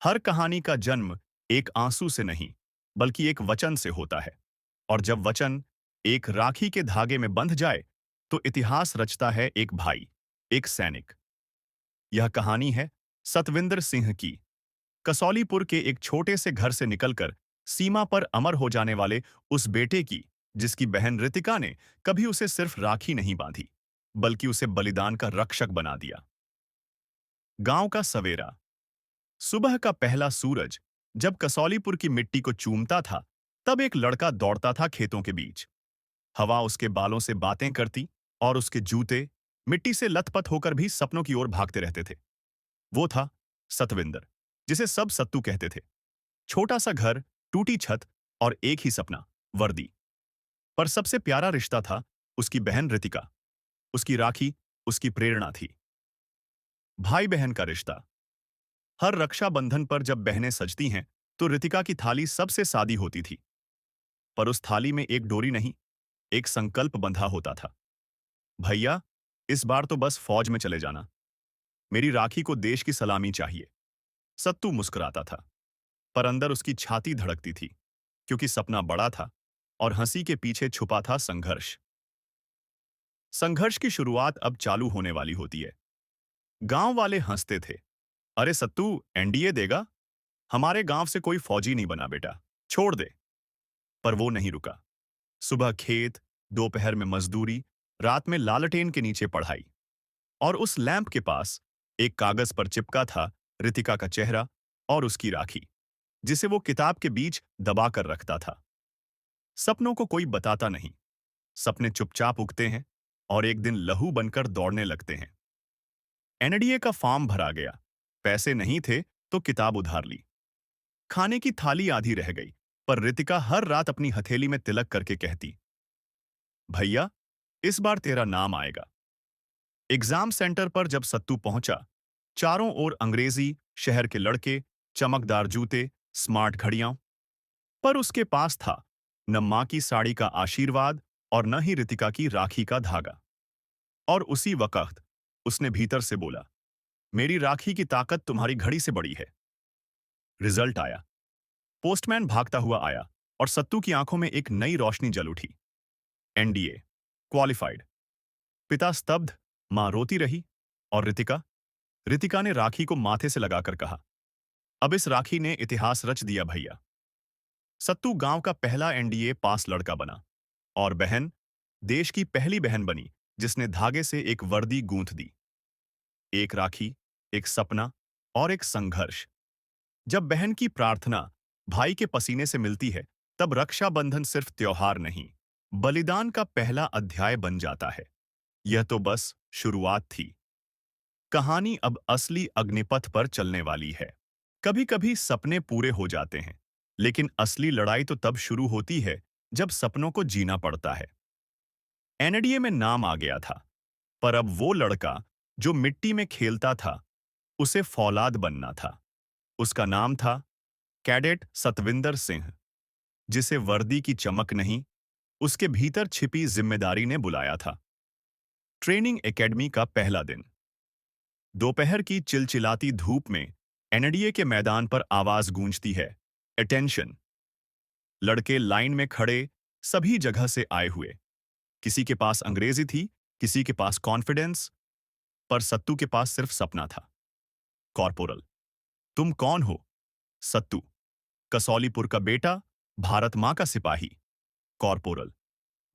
हर कहानी का जन्म एक आंसू से नहीं, बल्कि एक वचन से होता है। और जब वचन एक राखी के धागे में बंध जाए, तो इतिहास रचता है एक भाई, एक सैनिक। यह कहानी है सतविंदर सिंह की, कसौलीपुर के एक छोटे से घर से निकलकर सीमा पर अमर हो जाने वाले उस बेटे की, जिसकी बहन रितिका ने कभी उसे सिर्फ राखी नहीं बांधी, बल्कि उसे बलिदान का रक्षक बना दिया। गांव का सवेरा। सुबह का पहला सूरज जब कसौलीपुर की मिट्टी को चूमता था, तब एक लड़का दौड़ता था खेतों के बीच। हवा उसके बालों से बातें करती और उसके जूते मिट्टी से लथपथ होकर भी सपनों की ओर भागते रहते थे। वो था सतविंदर, जिसे सब सत्तू कहते थे। छोटा सा घर, टूटी छत और एक ही सपना, वर्दी। पर सबसे प्यारा रिश्ता था उसकी बहन रितिका। उसकी राखी उसकी प्रेरणा थी। भाई बहन का रिश्ता। हर रक्षाबंधन पर जब बहनें सजती हैं, तो रितिका की थाली सबसे सादी होती थी। पर उस थाली में एक डोरी नहीं, एक संकल्प बंधा होता था। भैया, इस बार तो बस फौज में चले जाना। मेरी राखी को देश की सलामी चाहिए। सत्तू मुस्कुराता था, पर अंदर उसकी छाती धड़कती थी, क्योंकि सपना बड़ा था और हंसी के पीछे छुपा था संघर्ष। संघर्ष की शुरुआत अब चालू होने वाली होती है। गांव वाले हंसते थे। अरे सत्तू, एनडीए देगा? हमारे गांव से कोई फौजी नहीं बना बेटा, छोड़ दे। पर वो नहीं रुका। सुबह खेत, दोपहर में मजदूरी, रात में लालटेन के नीचे पढ़ाई। और उस लैंप के पास एक कागज पर चिपका था रितिका का चेहरा और उसकी राखी, जिसे वो किताब के बीच दबा कर रखता था। सपनों को कोई बताता नहीं। सपने चुपचाप उगते हैं और एक दिन लहू बनकर दौड़ने लगते हैं। एनडीए का फॉर्म भरा गया। पैसे नहीं थे तो किताब उधार ली। खाने की थाली आधी रह गई, पर रितिका हर रात अपनी हथेली में तिलक करके कहती, भैया, इस बार तेरा नाम आएगा। एग्जाम सेंटर पर जब सत्तू पहुंचा, चारों ओर अंग्रेजी, शहर के लड़के, चमकदार जूते, स्मार्ट घड़ियां। पर उसके पास था न मां की साड़ी का आशीर्वाद और न ही रितिका की राखी का धागा। और उसी वक्त उसने भीतर से बोला, मेरी राखी की ताकत तुम्हारी घड़ी से बड़ी है। रिजल्ट आया। पोस्टमैन भागता हुआ आया और सत्तू की आंखों में एक नई रोशनी जल उठी। NDA qualified. पिता स्तब्ध, मां रोती रही। और रितिका रितिका ने राखी को माथे से लगाकर कहा, अब इस राखी ने इतिहास रच दिया भैया। सत्तू गांव का पहला एनडीए पास लड़का बना। और बहन देश की पहली बहन बनी, जिसने धागे से एक वर्दी गूंथ दी। एक राखी, एक सपना और एक संघर्ष। जब बहन की प्रार्थना भाई के पसीने से मिलती है, तब रक्षाबंधन सिर्फ त्योहार नहीं, बलिदान का पहला अध्याय बन जाता है। यह तो बस शुरुआत थी। कहानी अब असली अग्निपथ पर चलने वाली है। कभी कभी सपने पूरे हो जाते हैं, लेकिन असली लड़ाई तो तब शुरू होती है जब सपनों को जीना पड़ता है। एनडीए में नाम आ गया था, पर अब वो लड़का जो मिट्टी में खेलता था, उसे फौलाद बनना था। उसका नाम था कैडेट सतविंदर सिंह, जिसे वर्दी की चमक नहीं, उसके भीतर छिपी जिम्मेदारी ने बुलाया था। ट्रेनिंग एकेडमी का पहला दिन। दोपहर की चिलचिलाती धूप में एनडीए के मैदान पर आवाज गूंजती है, अटेंशन। लड़के लाइन में खड़े, सभी जगह से आए हुए। किसी के पास अंग्रेजी थी, किसी के पास कॉन्फिडेंस, पर सत्तू के पास सिर्फ सपना था। कॉर्पोरल, तुम कौन हो? सत्तू, कसौलीपुर का बेटा, भारत मां का सिपाही। कॉर्पोरल,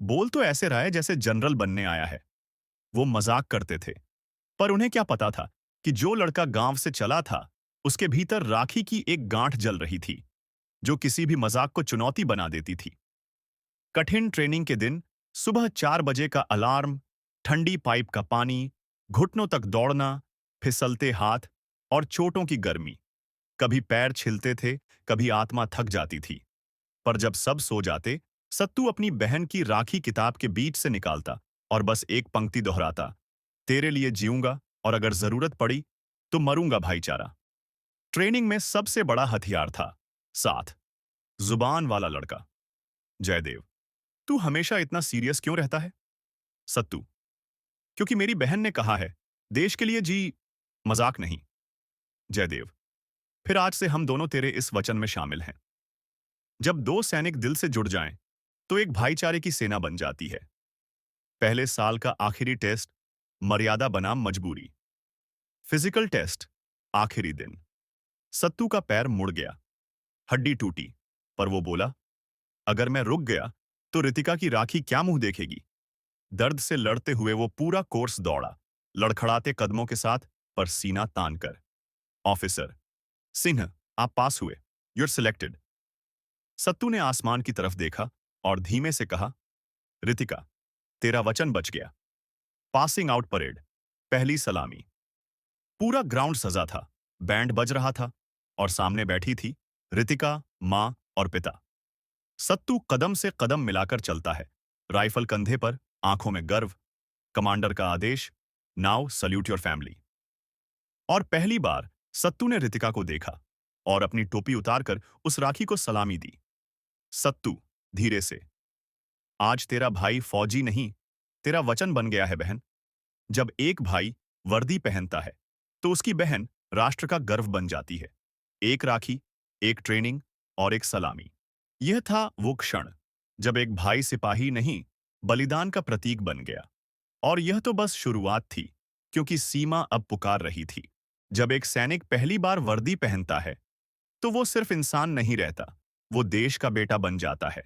बोल तो ऐसे रहा है जैसे जनरल बनने आया है। वो मजाक करते थे, पर उन्हें क्या पता था कि जो लड़का गांव से चला था, उसके भीतर राखी की एक गांठ जल रही थी, जो किसी भी मजाक को चुनौती बना देती थी। कठिन ट्रेनिंग के दिन, सुबह 4 बजे का अलार्म, ठंडी पाइप का पानी, घुटनों तक दौड़ना, फिसलते हाथ और चोटों की गर्मी। कभी पैर छिलते थे, कभी आत्मा थक जाती थी। पर जब सब सो जाते, सत्तू अपनी बहन की राखी किताब के बीच से निकालता और बस एक पंक्ति दोहराता, तेरे लिए जीऊंगा और अगर जरूरत पड़ी तो मरूंगा भाईचारा। ट्रेनिंग में सबसे बड़ा हथियार था साथ। जुबान वाला लड़का। जयदेव, तू हमेशा इतना सीरियस क्यों रहता है? सत्तू, क्योंकि मेरी बहन ने कहा है, देश के लिए जी, मजाक नहीं। जयदेव, फिर आज से हम दोनों तेरे इस वचन में शामिल हैं। जब दो सैनिक दिल से जुड़ जाएं, तो एक भाईचारे की सेना बन जाती है। पहले साल का आखिरी टेस्ट, मर्यादा बनाम मजबूरी। फिजिकल टेस्ट, आखिरी दिन। सत्तू का पैर मुड़ गया, हड्डी टूटी, पर वो बोला, अगर मैं रुक गया तो रितिका की राखी क्या मुंह देखेगी। दर्द से लड़ते हुए वो पूरा कोर्स दौड़ा, लड़खड़ाते कदमों के साथ, पर सीना तान कर। ऑफिसर, सिन्ह, आप पास हुए। Your selected. सत्तू ने आसमान की तरफ देखा और धीमे से कहा, रितिका, तेरा वचन बच गया। पासिंग आउट परेड, पहली सलामी। पूरा ग्राउंड सजा था, बैंड बज रहा था, और सामने बैठी थी रितिका, माँ और पिता। सत्तू कदम से कदम मिलाकर चलता है, राइफल कंधे पर, आंखों में गर्व। कमांडर का आदेश, नाउ सल्यूट योर फैमिली। और पहली बार सत्तू ने रितिका को देखा और अपनी टोपी उतारकर उस राखी को सलामी दी। सत्तू, धीरे से, आज तेरा भाई फौजी नहीं, तेरा वचन बन गया है बहन। जब एक भाई वर्दी पहनता है, तो उसकी बहन राष्ट्र का गर्व बन जाती है। एक राखी, एक ट्रेनिंग और एक सलामी। यह था वो क्षण जब एक भाई सिपाही नहीं, बलिदान का प्रतीक बन गया। और यह तो बस शुरुआत थी, क्योंकि सीमा अब पुकार रही थी। जब एक सैनिक पहली बार वर्दी पहनता है, तो वो सिर्फ इंसान नहीं रहता, वो देश का बेटा बन जाता है।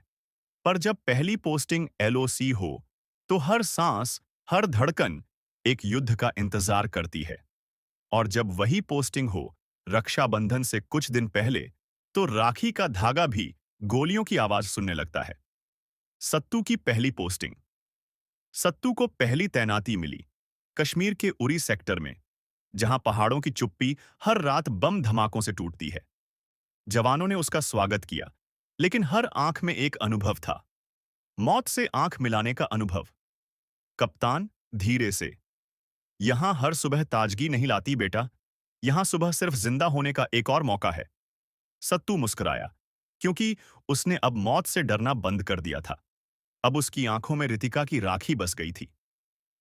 पर जब पहली पोस्टिंग एलओसी हो, तो हर सांस, हर धड़कन एक युद्ध का इंतजार करती है। और जब वही पोस्टिंग हो रक्षाबंधन से कुछ दिन पहले, तो राखी का धागा भी गोलियों की आवाज सुनने लगता है। सत्तू की पहली पोस्टिंग। सत्तू को पहली तैनाती मिली कश्मीर के उरी सेक्टर में, जहां पहाड़ों की चुप्पी हर रात बम धमाकों से टूटती है। जवानों ने उसका स्वागत किया, लेकिन हर आंख में एक अनुभव था, मौत से आंख मिलाने का अनुभव। कप्तान, धीरे से, यहां हर सुबह ताजगी नहीं लाती बेटा, यहां सुबह सिर्फ जिंदा होने का एक और मौका है। सत्तू मुस्कुराया, क्योंकि उसने अब मौत से डरना बंद कर दिया था। अब उसकी आंखों में रितिका की राखी बस गई थी।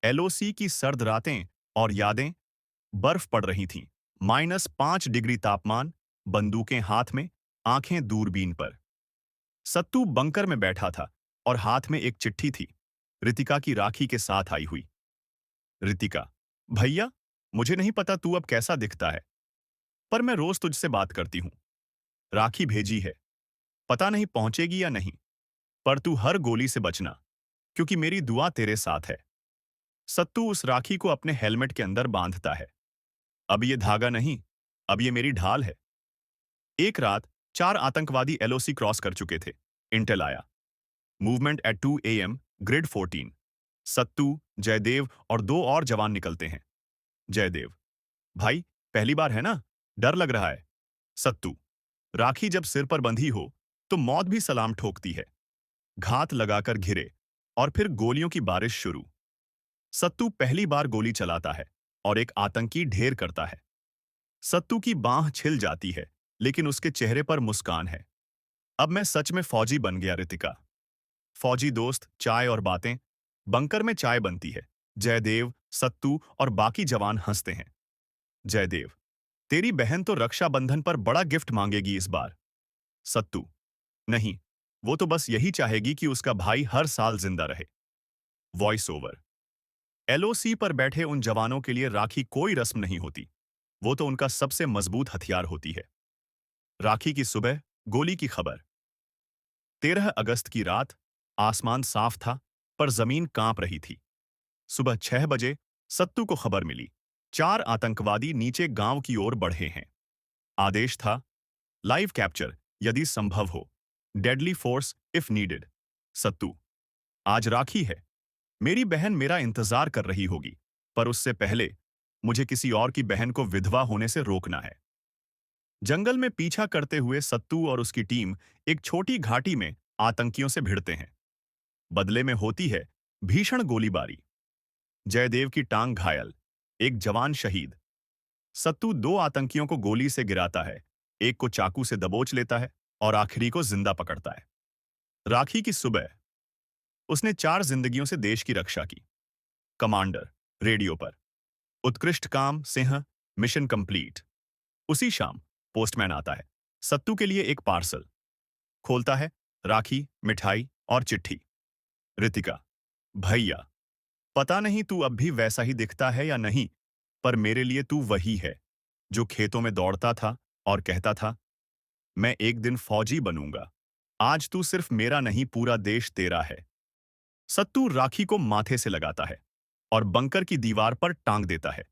एलओसी की सर्द रातें और यादें, बर्फ पड़ रही थीं, -5 डिग्री तापमान, बंदूकें हाथ में, आंखें दूरबीन पर। सत्तू बंकर में बैठा था और हाथ में एक चिट्ठी थी, रितिका की राखी के साथ आई हुई। रितिका, भैया, मुझे नहीं पता तू अब कैसा दिखता है, पर मैं रोज तुझसे बात करती हूँ। राखी भेजी है, पता नहीं पहुंचेगी या नहीं, पर तू हर गोली से बचना, क्योंकि मेरी दुआ तेरे साथ है। सत्तू उस राखी को अपने हेलमेट के अंदर बांधता है। अब ये धागा नहीं, अब ये मेरी ढाल है। एक रात 4 आतंकवादी एलओसी क्रॉस कर चुके थे। इंटेल आया, मूवमेंट एट 2 AM, ग्रिड 14। सत्तू, जयदेव और 2 और जवान निकलते हैं। जयदेव, भाई, पहली बार है ना, डर लग रहा है। सत्तू, राखी जब सिर पर बंधी हो, तो मौत भी सलाम ठोकती है। घात लगाकर घिरे, और फिर गोलियों की बारिश शुरू। सत्तू पहली बार गोली चलाता है और एक आतंकी ढेर करता है। सत्तू की बांह छिल जाती है, लेकिन उसके चेहरे पर मुस्कान है। अब मैं सच में फौजी बन गया रितिका। फौजी दोस्त, चाय और बातें। बंकर में चाय बनती है। जयदेव, सत्तू और बाकी जवान हंसते हैं। जयदेव, तेरी बहन तो रक्षाबंधन पर बड़ा गिफ्ट मांगेगी इस बार। सत्तू, नहीं, वो तो बस यही चाहेगी कि उसका भाई हर साल जिंदा रहे। Voice over. एलओसी पर बैठे उन जवानों के लिए राखी कोई रस्म नहीं होती, वो तो उनका सबसे मजबूत हथियार होती है। राखी की सुबह, गोली की खबर। 13 अगस्त की रात, आसमान साफ था, पर जमीन कांप रही थी। सुबह 6 बजे सत्तू को खबर मिली, 4 आतंकवादी नीचे गांव की ओर बढ़े हैं। आदेश था, लाइव कैप्चर यदि संभव हो, डेडली फोर्स इफ नीडेड। सत्तू, आज राखी है, मेरी बहन मेरा इंतजार कर रही होगी, पर उससे पहले मुझे किसी और की बहन को विधवा होने से रोकना है। जंगल में पीछा करते हुए सत्तू और उसकी टीम एक छोटी घाटी में आतंकियों से भिड़ते हैं। बदले में होती है भीषण गोलीबारी। जयदेव की टांग घायल, एक जवान शहीद। सत्तू 2 आतंकियों को गोली से गिराता है, एक को चाकू से दबोच लेता है और आखिरी को जिंदा पकड़ता है। राखी की सुबह, उसने 4 जिंदगियों से देश की रक्षा की। कमांडर, रेडियो पर, उत्कृष्ट काम सिंह, मिशन कंप्लीट। उसी शाम पोस्टमैन आता है। सत्तू के लिए एक पार्सल खोलता है। राखी, मिठाई और चिट्ठी। रितिका, भैया, पता नहीं तू अब भी वैसा ही दिखता है या नहीं, पर मेरे लिए तू वही है जो खेतों में दौड़ता था और कहता था, मैं एक दिन फौजी बनूंगा। आज तू सिर्फ मेरा नहीं, पूरा देश तेरा है। सत्तू राखी को माथे से लगाता है और बंकर की दीवार पर टांग देता है,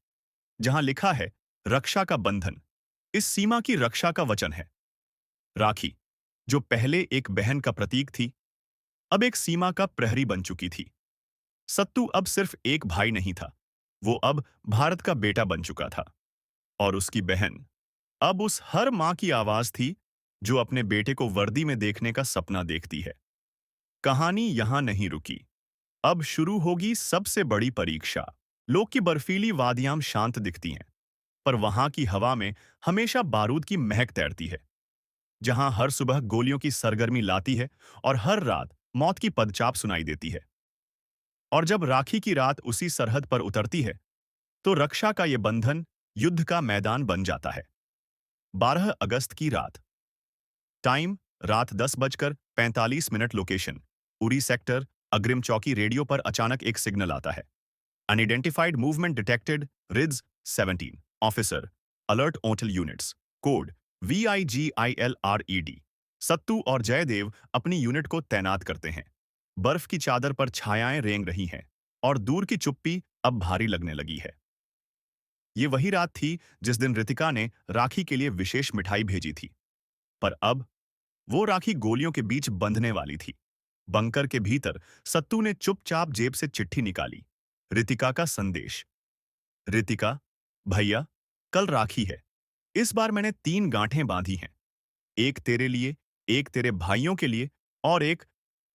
जहां लिखा है, रक्षा का बंधन। इस सीमा की रक्षा का वचन है। राखी, जो पहले एक बहन का प्रतीक थी, अब एक सीमा का प्रहरी बन चुकी थी। सत्तू अब सिर्फ एक भाई नहीं था, वो अब भारत का बेटा बन चुका था। और उसकी बहन अब उस हर मां की आवाज थी जो अपने बेटे को वर्दी में देखने का सपना देखती है। कहानी यहां नहीं रुकी। अब शुरू होगी सबसे बड़ी परीक्षा। लोक की बर्फीली वादियां शांत दिखती हैं, पर वहां की हवा में हमेशा बारूद की महक तैरती है। जहां हर सुबह गोलियों की सरगर्मी लाती है और हर रात मौत की पदचाप सुनाई देती है। और जब राखी की रात उसी सरहद पर उतरती है, तो रक्षा का ये बंधन युद्ध का मैदान बन जाता है। 12 अगस्त की रात। टाइम रात 10:45। लोकेशन उरी सेक्टर, अग्रिम चौकी। रेडियो पर अचानक एक सिग्नल आता है। Unidentified movement detected, ridge 17। Officer, alert total units, code VIGILRED। Sattu और जयदेव अपनी यूनिट को तैनात करते हैं। बर्फ की चादर पर छायाएं रेंग रही हैं और दूर की चुप्पी अब भारी लगने लगी है। ये वही रात थी जिस दिन रितिका ने राखी के लिए विशेष मिठाई भेजी थी, पर अब वो राखी गोलियों के बीच बंधने वाली थी। बंकर के भीतर सत्तू ने चुपचाप जेब से चिट्ठी निकाली। रितिका का संदेश। रितिका, भैया, कल राखी है। इस बार मैंने 3 गांठें बांधी हैं। एक तेरे लिए, एक तेरे भाइयों के लिए और एक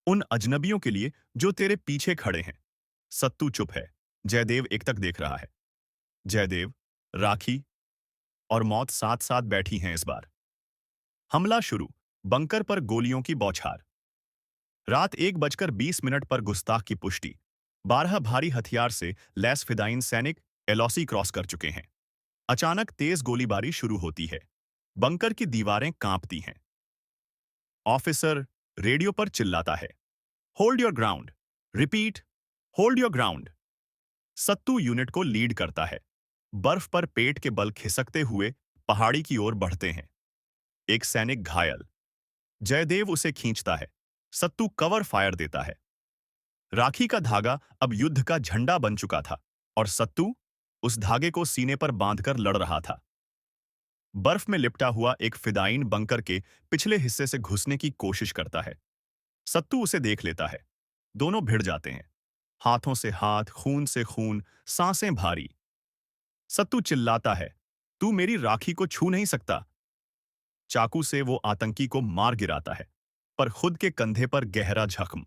उन अजनबियों के लिए जो तेरे पीछे खड़े हैं। सत्तू चुप है। जयदेव एकटक देख रहा है। जयदेव, राखी और मौत साथ साथ बैठी हैं इस बार। हमला शुरू। बंकर पर गोलियों की बौछार। रात 1:20 पर गुस्ताख की पुष्टि। 12 भारी हथियार से लैस फिदाइन सैनिक एलओसी क्रॉस कर चुके हैं। अचानक तेज गोलीबारी शुरू होती है। बंकर की दीवारें कांपती हैं। ऑफिसर रेडियो पर चिल्लाता है, hold your ground. Repeat, hold your ground. Sattu unit को लीड करता है। बर्फ पर पेट के बल खिसकते हुए पहाड़ी की ओर बढ़ते हैं। एक सैनिक घायल। जयदेव उसे खींचता है। सत्तू कवर फायर देता है। राखी का धागा अब युद्ध का झंडा बन चुका था और सत्तू उस धागे को सीने पर बांधकर लड़ रहा था। बर्फ में लिपटा हुआ एक फिदाइन बंकर के पिछले हिस्से से घुसने की कोशिश करता है। सत्तू उसे देख लेता है। दोनों भिड़ जाते हैं। हाथों से हाथ, खून से खून, सांसें भारी। सत्तू चिल्लाता है, तू मेरी राखी को छू नहीं सकता। चाकू से वो आतंकी को मार गिराता है, पर खुद के कंधे पर गहरा जख्म।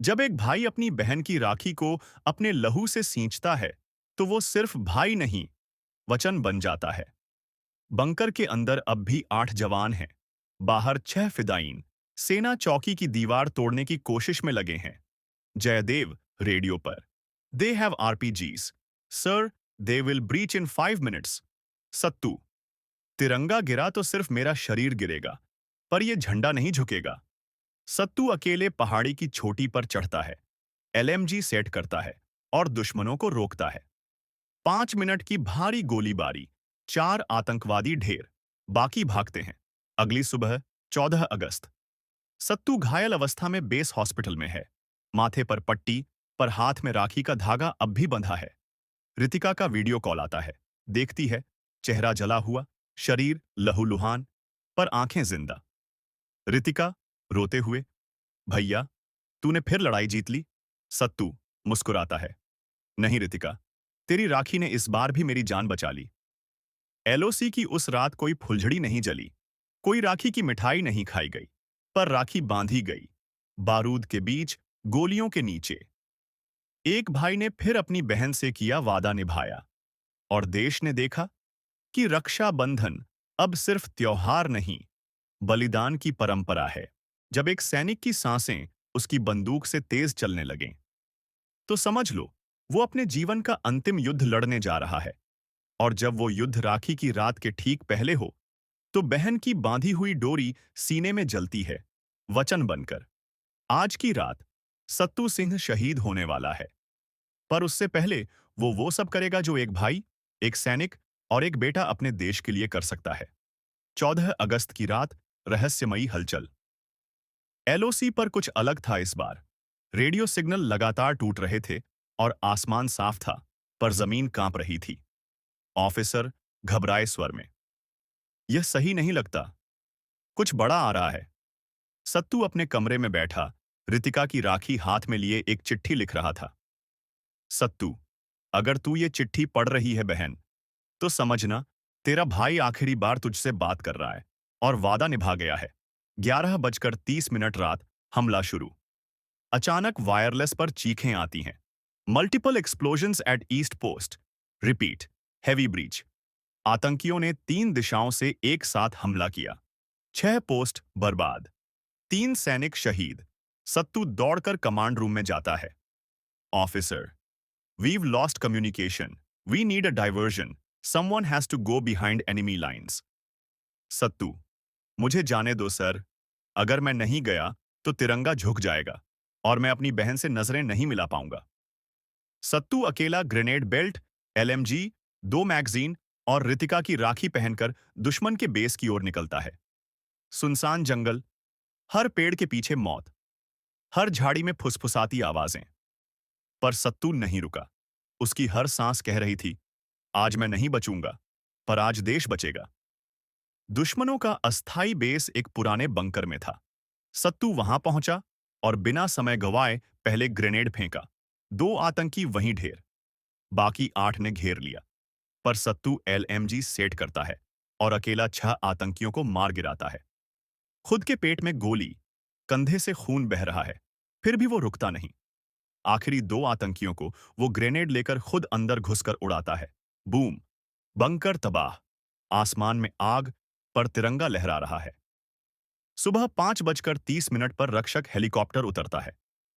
जब एक भाई अपनी बहन की राखी को अपने लहू से सींचता है, तो वो सिर्फ भाई नहीं, वचन बन जाता है। बंकर के अंदर अब भी 8 जवान हैं। बाहर 6 फिदाइन सेना चौकी की दीवार तोड़ने की कोशिश में लगे हैं। जयदेव रेडियो पर, they have RPGs sir, they will breach in 5 minutes. Sattu, तिरंगा गिरा तो सिर्फ मेरा शरीर गिरेगा, पर यह झंडा नहीं झुकेगा। सत्तू अकेले पहाड़ी की चोटी पर चढ़ता है। LMG सेट करता है और दुश्मनों को रोकता है। 5 मिनट की भारी गोलीबारी। 4 आतंकवादी ढेर। बाकी भागते हैं। अगली सुबह 14 अगस्त। सत्तू घायल अवस्था में बेस हॉस्पिटल में है। माथे पर पट्टी, पर हाथ में राखी का धागा अब भी बंधा है। रितिका का वीडियो कॉल आता है। देखती है, चेहरा जला हुआ, शरीर लहूलुहान, पर आंखें जिंदा। रितिका रोते हुए, भैया, तूने फिर लड़ाई जीत ली। सत्तू मुस्कुराता है, नहीं रितिका, तेरी राखी ने इस बार भी मेरी जान बचा ली। LOC की उस रात कोई फुलझड़ी नहीं जली, कोई राखी की मिठाई नहीं खाई गई, पर राखी बांधी गई, बारूद के बीच, गोलियों के नीचे। एक भाई ने फिर अपनी बहन से किया वादा निभाया, और देश ने देखा कि रक्षा बंधन अब सिर्फ त्योहार नहीं, बलिदान की परंपरा है। जब एक सैनिक की सांसें उसकी बंदूक से तेज चलने लगें, तो समझ लो वो अपने जीवन का अंतिम युद्ध लड़ने जा रहा है। और जब वो युद्ध राखी की रात के ठीक पहले हो, तो बहन की बांधी हुई डोरी सीने में जलती है, वचन बनकर। आज की रात सत्तू सिंह शहीद होने वाला है, पर उससे पहले वो सब करेगा जो एक भाई, एक सैनिक और एक बेटा अपने देश के लिए कर सकता है। 14 अगस्त की रात, रहस्यमयी हलचल। एलओसी पर कुछ अलग था इस बार। रेडियो सिग्नल लगातार टूट रहे थे और आसमान साफ था, पर जमीन कांप रही थी। ऑफिसर घबराए स्वर में, यह सही नहीं लगता, कुछ बड़ा आ रहा है। सत्तू अपने कमरे में बैठा, रितिका की राखी हाथ में लिए एक चिट्ठी लिख रहा था। सत्तू, अगर तू ये चिट्ठी पढ़ रही है बहन, तो समझना, तेरा भाई आखिरी बार तुझसे बात कर रहा है और वादा निभा गया है। 11:30 रात, हमला शुरू। अचानक वायरलेस पर चीखें आती हैं। Multiple explosions at east post. Repeat, heavy breach. आतंकियों ने 3 दिशाओं से एक साथ हमला किया। 6 पोस्ट बर्बाद, 3 सैनिक शहीद। सत्तू दौड़कर कमांड रूम में जाता है। Officer, we've lost communication, we need a diversion, someone has to go behind enemy lines. Sattu, मुझे जाने दो सर, अगर मैं नहीं गया तो तिरंगा झुक जाएगा और मैं अपनी बहन से नजरें नहीं मिला पाऊंगा। सत्तू अकेला ग्रेनेड बेल्ट, एलएमजी, 2 मैगजीन और रितिका की राखी पहनकर दुश्मन के बेस की ओर निकलता है। सुनसान जंगल, हर पेड़ के पीछे मौत, हर झाड़ी में फुसफुसाती आवाजें। पर सत्तू नहीं रुका। उसकी हर सांस कह रही थी, आज मैं नहीं बचूंगा, पर आज देश बचेगा। दुश्मनों का अस्थायी बेस एक पुराने बंकर में था। सत्तू वहां पहुंचा और बिना समय गवाए पहले ग्रेनेड फेंका। 2 आतंकी वहीं ढेर, बाकी 8 ने घेर लिया। पर सत्तू एलएमजी सेट करता है और अकेला 6 आतंकियों को मार गिराता है। खुद के पेट में गोली, कंधे से खून बह रहा है, फिर भी वो रुकता नहीं। आखिरी 2 आतंकियों को वो ग्रेनेड लेकर खुद अंदर घुसकर उड़ाता है। बूम, बंकर तबाह, आसमान में आग, पर तिरंगा लहरा रहा है। सुबह 5:30 पर रक्षक हेलीकॉप्टर उतरता है।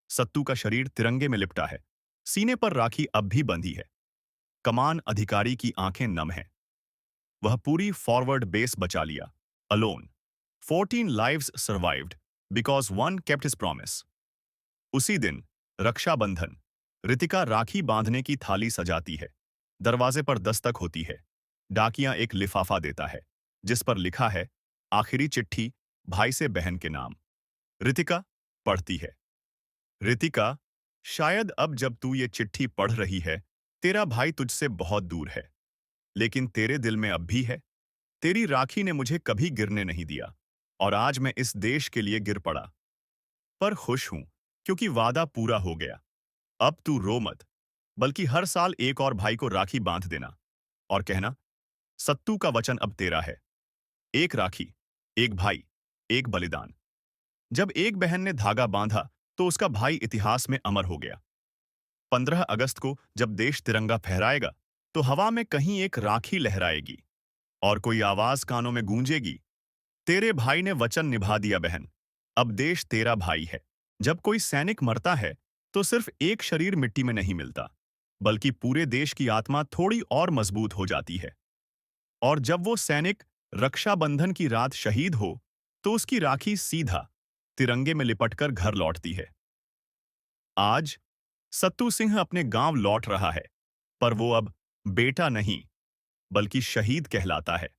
सत्तू का शरीर तिरंगे में लिपटा है, सीने पर राखी अब भी बंधी है। कमान अधिकारी की आंखें नम हैं। वह पूरी फॉरवर्ड बेस बचा लिया, alone. 14 lives survived because one kept his promise. उसी दिन रक्षाबंधन। रितिका राखी बांधने की थाली सजाती है। दरवाजे पर दस्तक होती है। डाकिया एक लिफाफा देता है, जिस पर लिखा है, आखिरी चिट्ठी, भाई से बहन के नाम। रितिका पढ़ती है। रितिका, शायद अब जब तू ये चिट्ठी पढ़ रही है, तेरा भाई तुझसे बहुत दूर है, लेकिन तेरे दिल में अब भी है। तेरी राखी ने मुझे कभी गिरने नहीं दिया और आज मैं इस देश के लिए गिर पड़ा। पर खुश हूं, क्योंकि वादा पूरा हो गया। अब तू रो मत, बल्कि हर साल एक और भाई को राखी बांध देना और कहना, सत्तू का वचन अब तेरा है। एक राखी, एक भाई, एक बलिदान। जब एक बहन ने धागा बांधा, तो उसका भाई इतिहास में अमर हो गया। 15 अगस्त को जब देश तिरंगा फहराएगा, तो हवा में कहीं एक राखी लहराएगी और कोई आवाज कानों में गूंजेगी, तेरे भाई ने वचन निभा दिया बहन, अब देश तेरा भाई है। जब कोई सैनिक मरता है, तो सिर्फ एक शरीर मिट्टी में नहीं मिलता, बल्कि पूरे देश की आत्मा थोड़ी और मजबूत हो जाती है। और जब वो सैनिक रक्षाबंधन की रात शहीद हो, तो उसकी राखी सीधा तिरंगे में लिपटकर घर लौटती है। आज सत्तू सिंह अपने गांव लौट रहा है, पर वो अब बेटा नहीं, बल्कि शहीद कहलाता है।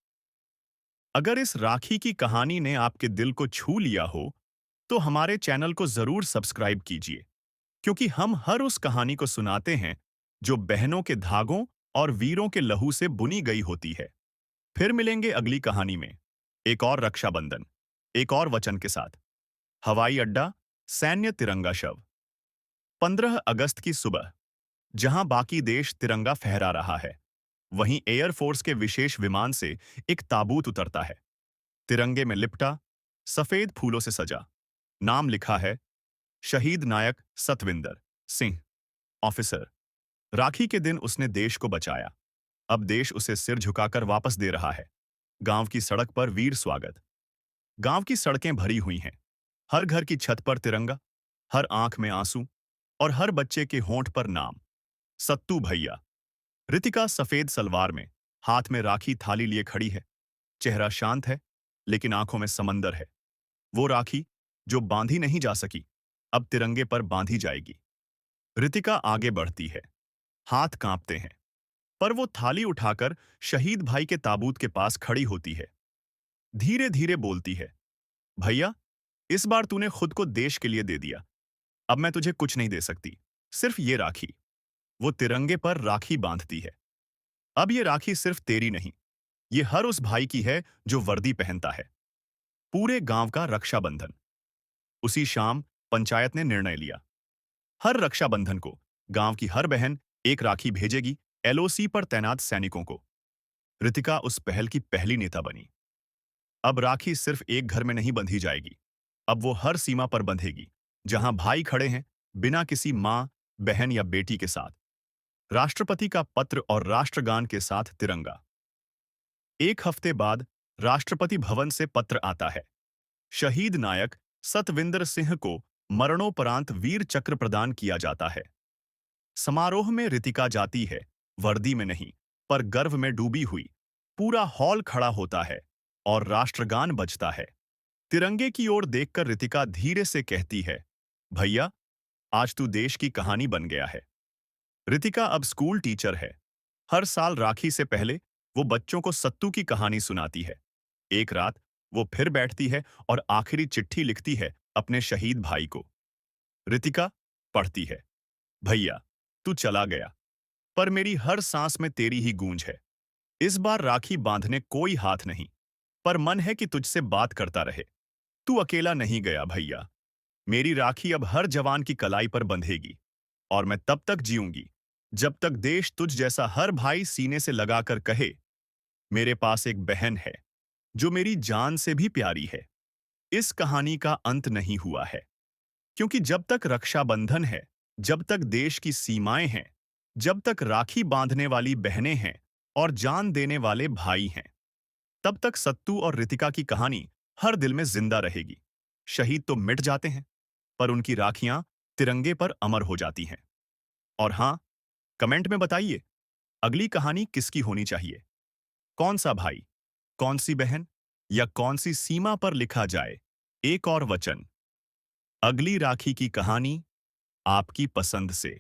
अगर इस राखी की कहानी ने आपके दिल को छू लिया हो, तो हमारे चैनल को जरूर सब्सक्राइब कीजिए, क्योंकि हम हर उस कहानी को सुनाते हैं जो बहनों के धागों और वीरों के लहू से बुनी गई होती है। फिर मिलेंगे अगली कहानी में, एक और रक्षाबंधन, एक और वचन के साथ। हवाई अड्डा, सैन्य तिरंगा शव। 15 अगस्त की सुबह, जहां बाकी देश तिरंगा फहरा रहा है, वहीं एयरफोर्स के विशेष विमान से एक ताबूत उतरता है। तिरंगे में लिपटा, सफेद फूलों से सजा। नाम लिखा है, शहीद नायक सतविंदर सिंह, ऑफिसर। राखी के दिन उसने देश को बचाया। अब देश उसे सिर झुकाकर वापस दे रहा है। गांव की सड़क पर वीर स्वागत। गांव की सड़कें भरी हुई हैं। हर घर की छत पर तिरंगा, हर आंख में आंसू और हर बच्चे के होंठ पर नाम, सत्तू भैया। रितिका सफेद सलवार में, हाथ में राखी थाली लिए खड़ी है। चेहरा शांत है, लेकिन आंखों में समंदर है। वो राखी जो बांधी नहीं जा सकी, अब तिरंगे पर बांधी जाएगी। रितिका आगे बढ़ती है, हाथ कांपते हैं, पर वो थाली उठाकर शहीद भाई के ताबूत के पास खड़ी होती है। धीरे धीरे बोलती है, भैया, इस बार तूने खुद को देश के लिए दे दिया। अब मैं तुझे कुछ नहीं दे सकती, सिर्फ ये राखी। वो तिरंगे पर राखी बांधती है। अब ये राखी सिर्फ तेरी नहीं, ये हर उस भाई की है जो वर्दी पहनता है। पूरे गांव का रक्षाबंधन। उसी शाम पंचायत ने निर्णय लिया, हर रक्षाबंधन को गांव की हर बहन एक राखी भेजेगी, एलओसी पर तैनात सैनिकों को। रितिका उस पहल की पहली नेता बनी। अब राखी सिर्फ एक घर में नहीं बंधी जाएगी, अब वो हर सीमा पर बंधेगी, जहां भाई खड़े हैं, बिना किसी मां, बहन या बेटी के साथ। राष्ट्रपति का पत्र और राष्ट्रगान के साथ तिरंगा। एक हफ्ते बाद राष्ट्रपति भवन से पत्र आता है। शहीद नायक सतविंदर सिंह को मरणोपरांत वीर चक्र प्रदान किया जाता है। समारोह में रितिका जाती है, वर्दी में नहीं, पर गर्व में डूबी हुई। पूरा हॉल खड़ा होता है और राष्ट्रगान बजता है। तिरंगे की ओर देखकर रितिका धीरे से कहती है, भैया, आज तू देश की कहानी बन गया है। रितिका अब स्कूल टीचर है। हर साल राखी से पहले वो बच्चों को सत्तू की कहानी सुनाती है। एक रात वो फिर बैठती है और आखिरी चिट्ठी लिखती है अपने शहीद भाई को। रितिका पढ़ती है, भैया, तू चला गया, पर मेरी हर सांस में तेरी ही गूंज है। इस बार राखी बांधने कोई हाथ नहीं, पर मन है कि तुझसे बात करता रहे। तू अकेला नहीं गया भैया। मेरी राखी अब हर जवान की कलाई पर बंधेगी, और मैं तब तक जीऊंगी जब तक देश तुझ जैसा हर भाई सीने से लगाकर कहे, मेरे पास एक बहन है जो मेरी जान से भी प्यारी है। इस कहानी का अंत नहीं हुआ है, क्योंकि जब तक रक्षाबंधन है, जब तक देश की सीमाएं हैं, जब तक राखी बांधने वाली बहनें हैं और जान देने वाले भाई हैं, तब तक सत्तू और रितिका की कहानी हर दिल में जिंदा रहेगी। शहीद तो मिट जाते हैं, पर उनकी राखियां तिरंगे पर अमर हो जाती हैं। और हाँ, कमेंट में बताइए, अगली कहानी किसकी होनी चाहिए? कौन सा भाई, कौन सी बहन, या कौन सी सीमा पर लिखा जाए एक और वचन? अगली राखी की कहानी आपकी पसंद से।